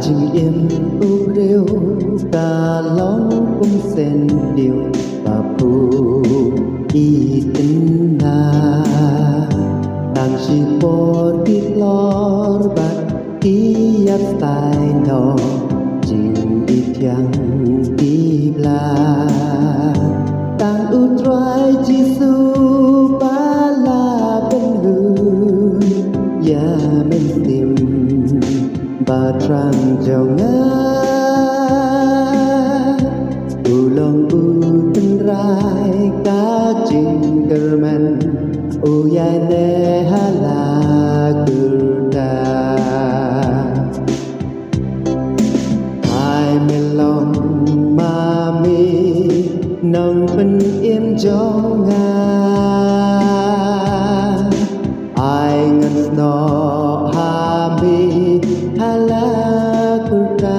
chừng yên u rêu ta lóng cũng sen điều và phù y tính na đang chỉ bỏ đi lor bát kí yat tai no chừng đi thiang đi bla đang u trai Giêsu ba la bên người ya men tim ba trang giàu ngã u long u tân rai cá chinh kerman u ya ne hala kurta ai me long ma mi nong pen im gió ngã ai ngân no ha mi hala kurta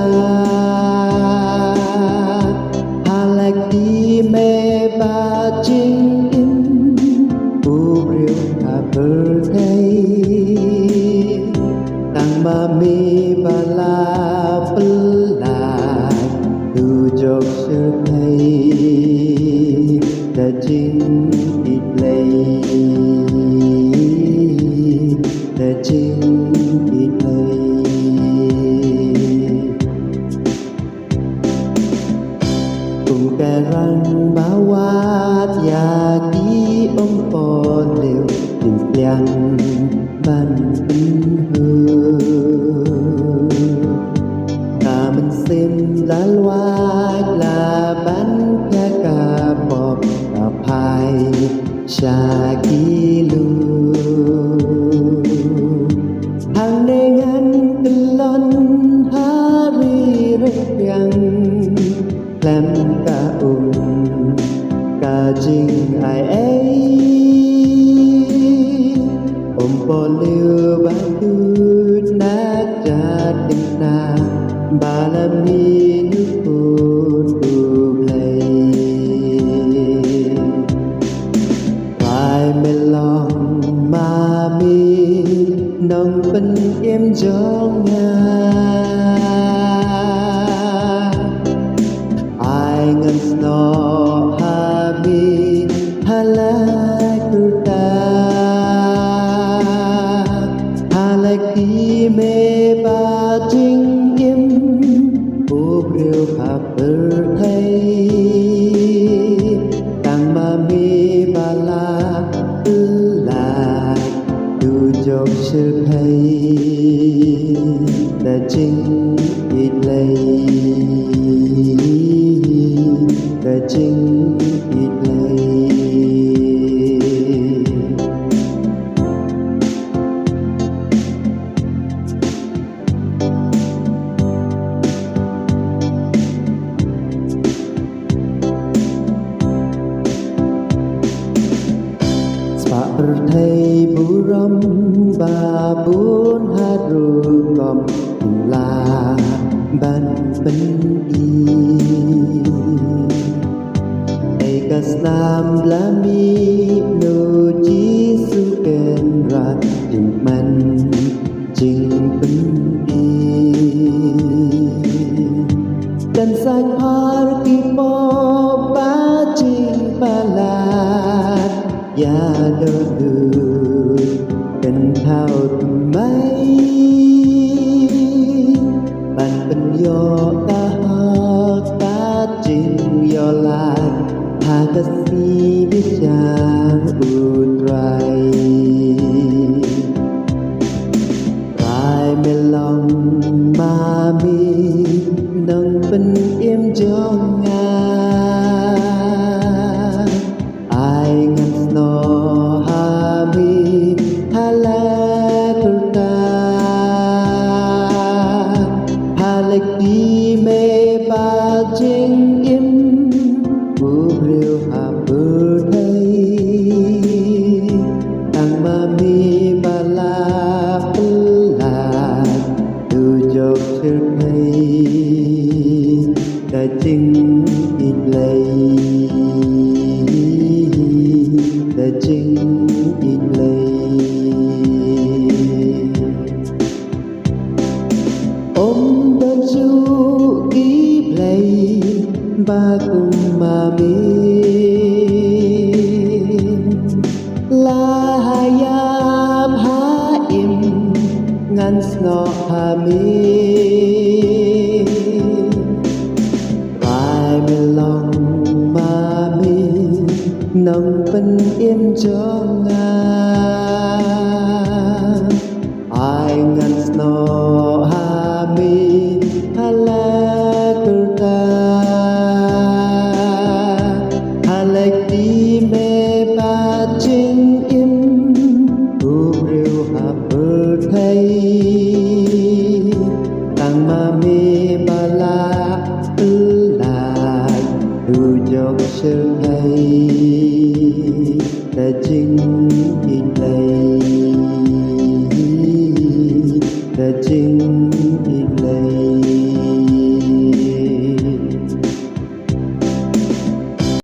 hala ki me ba ching in u riu ha birthday tang ma mi ba la pla tu jok sơ thầy đã ching ít lây đã ching ít lây cùng ca răng bá quát ya ký ông bò đều tình yang ban tinh hư ta mình xem lá loa là bán ca ca bọp và phai xa ký lu hàng nê ngăn kinh lon hari rek yang làm ca ca chinh ai ấy bò liu ba tu na cha tình na ba la mi nu tu play ai me long ma mi nong pen em gió nga ai ngân no ha mi hala kurta ki me ba ching im u riu ha birthday tang ma mi ba la la tu jok sơ thầy đã ching ít lây đã ching ít lây thầy bu ram ba bun haru gom la ban pen i eka sam la mi no chi su ken ra ting man jing pen i dan sang par ki po ba jing ba la ya đỡ được cần thao mấy bàn bên yo ta chinh yo la ha ta si biết chàng utrai rai me long ma mi nong bên em gió nga ai ngân no ha mi hala kurta hala ki me ba ching im u riu ha birthday tang ma mi ba la la tu jok sơ thầy đã ching ít lây đã ching ít lây ôm đơn pagumami lahayap haim ngan sno hami rai me long mami nong pen im cho nga ai ngan sno hami hala kurta halek di me ba chin im u riu ha bur thai tang ma mi ba la ư lại du dọc sơ hay ta chính in đây